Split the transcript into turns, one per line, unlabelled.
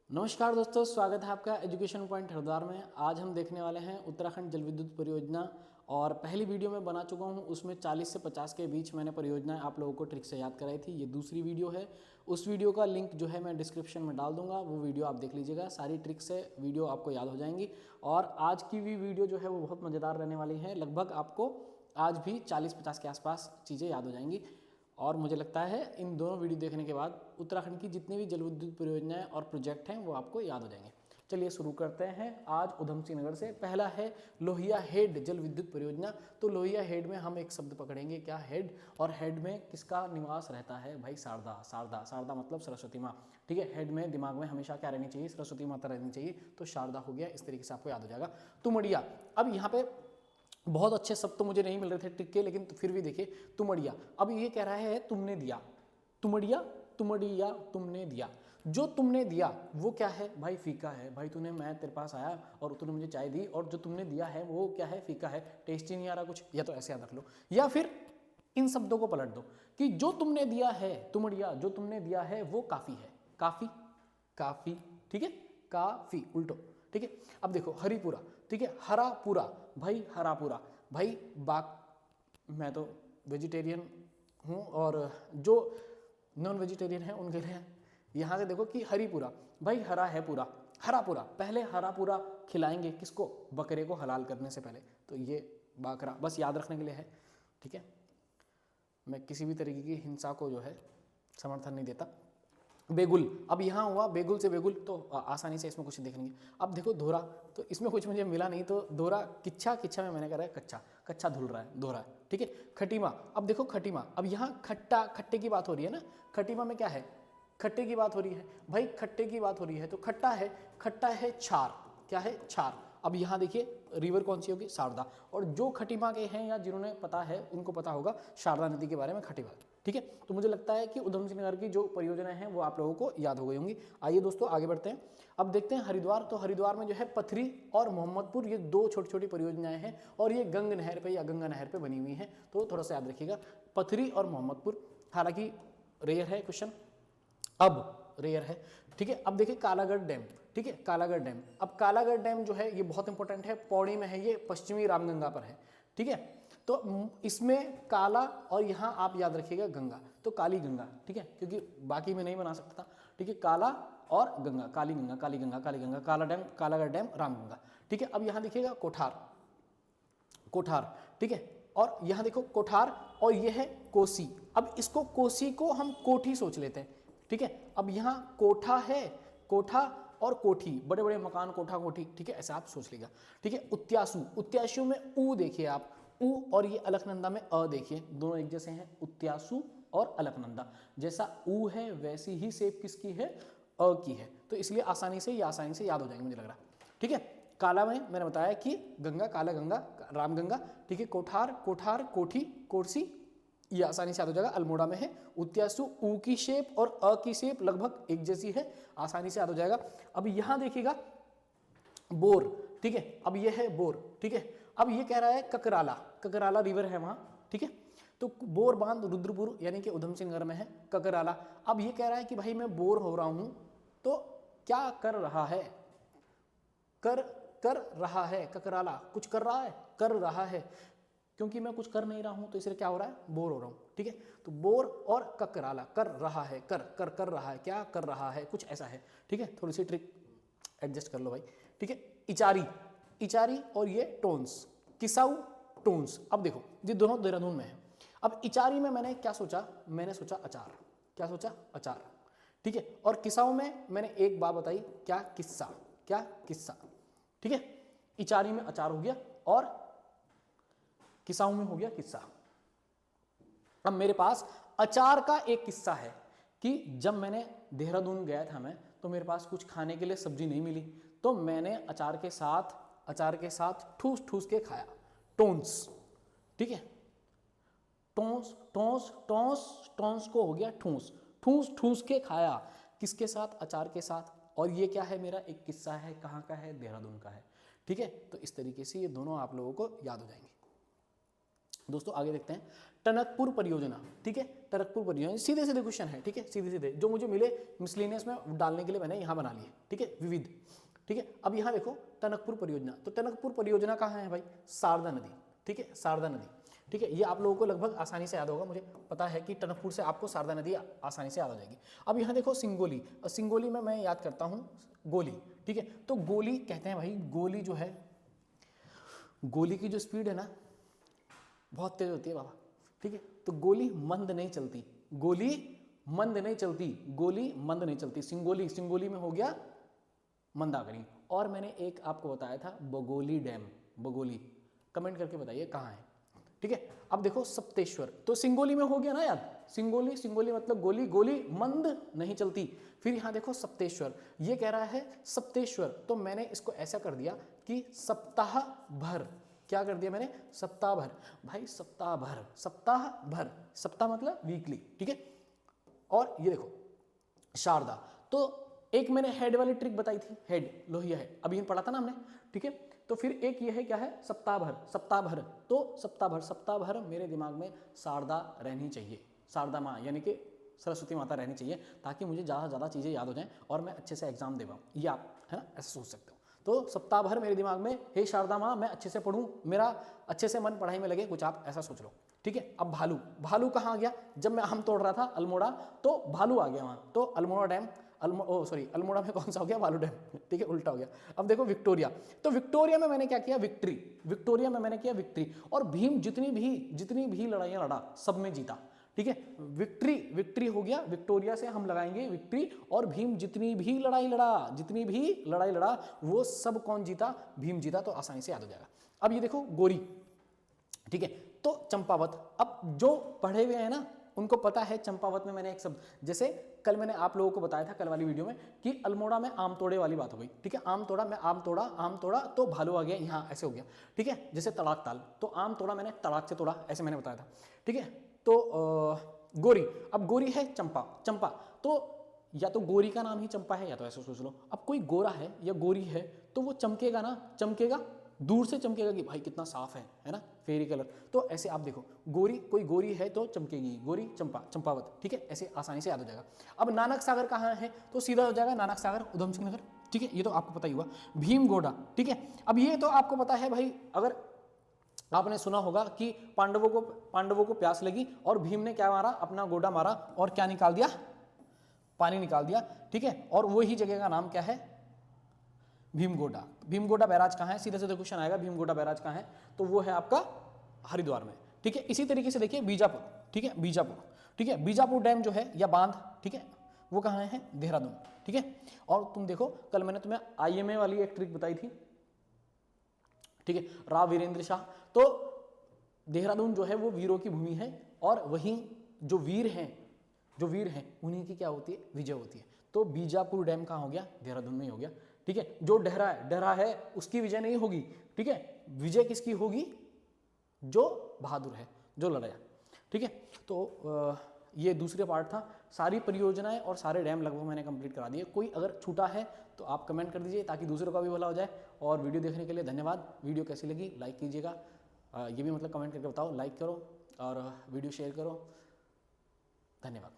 नमस्कार दोस्तों, स्वागत है आपका एजुकेशन पॉइंट हरिद्वार में। आज हम देखने वाले हैं उत्तराखंड जल विद्युत परियोजना। और पहली वीडियो में बना चुका हूं, उसमें 40 से 50 के बीच मैंने परियोजनाएं आप लोगों को ट्रिक से याद कराई थी। ये दूसरी वीडियो है। उस वीडियो का लिंक जो है मैं डिस्क्रिप्शन में डाल दूंगा, वो वीडियो आप देख लीजिएगा। सारी ट्रिक से वीडियो आपको याद हो जाएंगी। और आज की भी वीडियो जो है वो बहुत मज़ेदार रहने वाली है। लगभग आपको आज भी 40-50 के आसपास चीज़ें याद हो जाएंगी। और मुझे लगता है इन दोनों वीडियो देखने के बाद उत्तराखंड की जितनी भी जल विद्युत परियोजनाएं और प्रोजेक्ट हैं वो आपको याद हो जाएंगे। चलिए शुरू करते हैं। आज उधम सिंह नगर से पहला है लोहिया हेड जल विद्युत परियोजना। तो लोहिया हेड में हम एक शब्द पकड़ेंगे, क्या? हेड। और हेड में किसका निवास रहता है भाई? शारदा। शारदा, शारदा मतलब सरस्वती माँ। ठीक है, हेड में दिमाग में हमेशा क्या रहनी चाहिए? सरस्वती माता रहनी चाहिए। तो शारदा हो गया, इस तरीके से आपको याद हो जाएगा। तुमड़िया। अब यहाँ पे बहुत अच्छे शब्द तो मुझे नहीं मिल रहे थे ट्रिक के, लेकिन फिर भी देखिए, तुमड़िया। अब ये कह रहा है तुमने दिया, तुमड़िया, तुमड़िया, तुमने दिया। जो तुमने दिया वो क्या है भाई? फीका है। भाई तूने, मैं तेरे पास आया और तूने मुझे चाय दी, और जो तुमने दिया है वो क्या है? फीका है, टेस्टी नहीं आ रहा कुछ। या तो ऐसे याद रख लो, या फिर इन शब्दों को पलट दो कि जो तुमने दिया है, तुमड़िया, जो तुमने दिया है वो काफी है। काफी, काफी, ठीक है, काफी उल्टो। ठीक है, अब देखो हरिपुरा। ठीक है, हरापुरा। भाई हरापुरा, भाई मैं तो वेजिटेरियन हूँ, और जो नॉन वेजिटेरियन है उनके लिए यहाँ से देखो कि हरिपुरा। भाई हरा है पूरा, हरापुरा। पहले हरापुरा खिलाएंगे किसको? बकरे को हलाल करने से पहले। तो ये बाकरा बस याद रखने के लिए है। ठीक है, मैं किसी भी तरीके की हिंसा को जो है समर्थन नहीं देता। बेगुल। अब यहाँ हुआ बेगुल से बेगुल, तो आसानी से इसमें कुछ देखेंगे। अब देखो धोरा, तो इसमें कुछ मुझे मिला नहीं, तो धोरा। किच्छा, किच्छा में मैंने कहा है कच्चा, कच्चा धुल रहा है, धोरा। ठीक है, खटीमा। अब देखो खटीमा, अब यहाँ खट्टा, खट्टे की बात हो रही है ना। खटीमा में क्या है? खट्टे की बात हो रही है भाई, खट्टे की बात हो रही है, तो खट्टा है, खट्टा है छार। क्या है? छार। अब यहाँ देखिए रिवर कौन सी होगी? शारदा। और जो खटीमा के हैं या जिन्होंने पता है उनको पता होगा शारदा नदी के बारे में, खटीमा। ठीक है, तो मुझे लगता है कि उधम सिंह नगर की जो परियोजना है वो आप लोगों को याद हो गई होंगी। आइए दोस्तों आगे बढ़ते हैं। अब देखते हैं हरिद्वार। तो हरिद्वार में जो है पथरी और मोहम्मदपुर, ये दो छोटी छोटी परियोजनाएं हैं, और ये गंग नहर पे या गंगा नहर पे बनी हुई हैं। तो थोड़ा सा याद रखिएगा, पथरी और मोहम्मदपुर। हालांकि रेयर है क्वेश्चन, अब रेयर है। ठीक है, अब देखिए कालागढ़ डैम। ठीक है, कालागढ़ डैम। अब कालागढ़ डैम जो है ये बहुत इंपॉर्टेंट है, पौड़ी में है, ये पश्चिमी रामगंगा पर है। ठीक है, तो इसमें काला, और यहाँ आप याद रखिएगा गंगा, तो काली गंगा। ठीक है, क्योंकि बाकी में नहीं बना सकता था। ठीक है, काला और गंगा, काली गंगा, काली गंगा, काली गंगा, काला डैम, कालागढ़ डैम, रामगंगा। ठीक है, अब यहाँ देखिएगा कोठार, कोठार। ठीक है, और यहाँ देखो कोठार, और ये है कोसी। अब इसको, कोसी को हम कोठी सोच लेते हैं। ठीक है, अब यहाँ कोठा है, कोठा और कोठी, बड़े बड़े मकान, कोठा कोठी। ठीक है, ऐसा आप सोच लीजिएगा। ठीक है, उत्यासु। उत्यासु में ऊ देखिए आप, ऊ, और ये अलकनंदा में अ देखिए, दोनों एक जैसे हैं, उत्यासु और अलकनंदा। जैसा ऊ है वैसी ही सेप किसकी है? अ की है। तो इसलिए आसानी से याद हो जाएंगे मुझे लग रहा है। ठीक है, काला में मैंने बताया कि गंगा, काला गंगा, रामगंगा। ठीक है, कोठार, कोठार, कोठी, कोरसी, ये आसानी से याद हो जाएगा। अल्मोड़ा में है। उत्यासु, ऊ की शेप और अ की शेप लगभग एक जैसी है, आसानी से याद हो जाएगा। अब यहां देखिएगा बोर। ठीक है, अब ये है बोर। ठीक है, अब ये कह रहा है ककराला, ककराला रिवर है वहां। ठीक है, तो बोर बांध रुद्रपुर यानी कि उधम सिंह नगर में है, ककराला। अब ये कह रहा है कि भाई मैं बोर हो रहा हूं, तो क्या कर रहा है? कर, कर रहा है, ककराला कुछ कर रहा है, कर रहा है। क्योंकि मैं कुछ कर नहीं रहा हूं तो इसलिए क्या हो रहा है? बोर हो रहा हूं। ठीक है, तो बोर और ककराला, कर रहा है, कर रहा है, क्या कर रहा है, कुछ ऐसा है। ठीक है, थोड़ी सी ट्रिक एडजस्ट कर लो भाई। ठीक है, इचारी, इचारी, और ये टोन्स, किसाऊ, टोन्स। अब देखो ये दोनों देहरादून में है। अब इचारी में मैंने क्या सोचा? मैंने सोचा अचार। क्या सोचा? अचार। ठीक है, और किसाऊ में मैंने एक बात बताई, क्या? किस्सा, क्या? किस्सा। ठीक है, इचारी में अचार हो गया और किसाऊ में हो गया किस्सा। अब मेरे पास अचार का एक किस्सा है कि जब मैंने देहरादून गया था मैं, तो मेरे पास कुछ खाने के लिए सब्जी नहीं मिली, तो मैंने अचार के साथ ठूस ठूस के खाया, टोन्स। ठीक है, टोंस, टोंस, टोंस, टोंस को हो गया ठूस, ठूस ठूस के खाया, किसके साथ? अचार के साथ। और ये क्या है? मेरा एक किस्सा है, कहाँ का है? देहरादून का है। ठीक है, तो इस तरीके से ये दोनों आप लोगों को याद हो जाएंगे। दोस्तों आगे देखते हैं टनकपुर परियोजना, ठीक है। टनकपुर परियोजना सीधे सीधे क्वेश्चन है, ठीक है, सीधे सीधे जो मुझे मिले मिसलेनियस में डालने के लिए मैंने यहाँ बना लिए, ठीक है, विविध, ठीक है। अब यहाँ देखो टनकपुर परियोजना, तो टनकपुर परियोजना कहाँ है भाई, शारदा नदी, ठीक है, शारदा नदी, ठीक है। ये आप लोगों को लगभग आसानी से याद होगा, मुझे पता है कि टनकपुर से आपको शारदा नदी आसानी से याद हो जाएगी। अब यहाँ देखो सिंगोली, और सिंगोली में मैं याद करता हूँ गोली, ठीक है। तो गोली कहते हैं भाई, गोली जो है, गोली की जो स्पीड है ना बहुत तेज होती है बाबा, ठीक है। तो गोली मंद नहीं चलती, गोली मंद नहीं चलती, गोली मंद नहीं चलती। सिंगोली, सिंगोली में हो गया मंदाकिनी। और मैंने एक आपको बताया था बगोली डैम, बगोली, कमेंट करके बताइए कहाँ है, ठीक है। अब देखो सप्तेश्वर, तो सिंगोली में हो गया ना याद, सिंगोली, सिंगोली मतलब गोली, गोली मंद नहीं चलती। फिर यहाँ देखो सप्तेश्वर, ये कह रहा है सप्तेश्वर, तो मैंने इसको ऐसा कर दिया कि सप्ताह भर, क्या कर दिया मैंने, सप्ताह भर, भाई सप्ताह भर, सप्ताह भर, सप्ताह मतलब वीकली, ठीक है। और ये देखो शारदा, तो एक मैंने हेड वाली ट्रिक बताई थी, हेड लोहिया हेड, अभी पढ़ा था ना हमने, ठीक है। तो फिर एक ये है क्या है, सप्ताह भर, सप्ताह भर, तो सप्ताह भर, सप्ताह भर मेरे दिमाग में शारदा रहनी चाहिए, शारदा माँ यानी कि सरस्वती माता रहनी चाहिए, ताकि मुझे ज़्यादा से ज़्यादा चीज़ें याद हो जाएं और मैं अच्छे से एग्जाम दे पाऊँ, ये आप है ना ऐसा सोच सकते हो। तो सप्ताह भर मेरे दिमाग में हे शारदा माँ मैं अच्छे से पढ़ूँ, मेरा अच्छे से मन पढ़ाई में लगे, कुछ आप ऐसा सोच लो, ठीक है। अब भालू, भालू कहाँ आ गया, जब मैं आम तोड़ रहा था अल्मोड़ा तो भालू आ गया वहाँ, तो अल्मोड़ा डैम, अल्मोड़ा में कौन सा हो गया, भालू डैम, ठीक है, उल्टा हो गया। अब देखो विक्टोरिया, तो विक्टोरिया में मैंने क्या किया, विक्ट्री, विक्टोरिया में मैंने किया विक्ट्री। और भीम जितनी भी लड़ाइयाँ लड़ा सब में जीता, ठीक है। विक्ट्री, विक्ट्री हो गया, विक्टोरिया से हम लगाएंगे विक्ट्री, और भीम जितनी भी लड़ाई लड़ा वो सब कौन जीता, भीम जीता, तो आसानी से याद हो जाएगा। अब ये देखो गोरी, ठीक है, तो चंपावत, अब जो पढ़े हुए हैं ना उनको पता है चंपावत में मैंने एक शब्द, जैसे कल मैंने आप लोगों को बताया था कल वाली वीडियो में कि अल्मोड़ा में आम तोड़े वाली बात हो गई, ठीक है। आम तोड़ा में आम तोड़ा तो भालू आ गया, यहाँ ऐसे हो गया, ठीक है। जैसे तड़ाक ताल, तो आम तोड़ा मैंने तड़ाक से तोड़ा, ऐसे मैंने बताया था, ठीक है। तो गोरी, अब गोरी है चंपा, चंपा तो या तो गोरी का नाम ही चंपा है या तो ऐसे सोच लो, अब कोई गोरा है या गोरी है तो वो चमकेगा ना, चमकेगा, दूर से चमकेगा कि भाई कितना साफ है ना, फेरी कलर। तो ऐसे आप देखो गोरी, कोई गोरी है तो चमकेगी, गोरी, चंपा, चंपावत, ठीक है, ऐसे आसानी से याद हो जाएगा। अब नानक सागर कहाँ है, तो सीधा हो जाएगा नानक सागर उधम सिंह नगर, ठीक है, ये तो आपको पता ही हुआ। भीमगोड़ा, ठीक है। अब ये तो आपको पता है भाई, अगर आपने सुना होगा कि पांडवों को प्यास लगी और भीम ने क्या मारा, अपना गोडा मारा और क्या निकाल दिया, पानी निकाल दिया, ठीक है। और वही जगह का नाम क्या है, भीमगोड़ा। भीमगोड़ा बैराज कहाँ है, सीधे सीधे क्वेश्चन आएगा, भीमगोड़ा बैराज कहाँ है, तो वो है आपका हरिद्वार में, ठीक है। इसी तरीके से देखिए बीजापुर, ठीक है, बीजापुर, ठीक है, बीजापुर डैम जो है या बांध, ठीक है, वो कहाँ है, देहरादून, ठीक है। और तुम देखो कल मैंने तुम्हें IMA वाली एक ट्रिक बताई थी, ठीक है, राव वीरेंद्र शाह, तो देहरादून जो है वो वीरों की भूमि है, और वहीं जो वीर हैं उन्हीं की क्या होती है, विजय होती है। तो बीजापुर डैम कहाँ हो गया, देहरादून में ही हो गया, ठीक है। जो डहरा है उसकी विजय नहीं होगी, ठीक है, विजय किसकी होगी, जो बहादुर है, जो लड़ाया, ठीक है। तो ये दूसरे पार्ट था, सारी परियोजनाएं और सारे डैम लगभग मैंने कंप्लीट करा दिए। कोई अगर छूटा है तो आप कमेंट कर दीजिए ताकि दूसरों का भी भला हो जाए। और वीडियो देखने के लिए धन्यवाद। वीडियो कैसी लगी लाइक कीजिएगा, ये भी मतलब कमेंट करके बताओ, लाइक करो और वीडियो शेयर करो। धन्यवाद।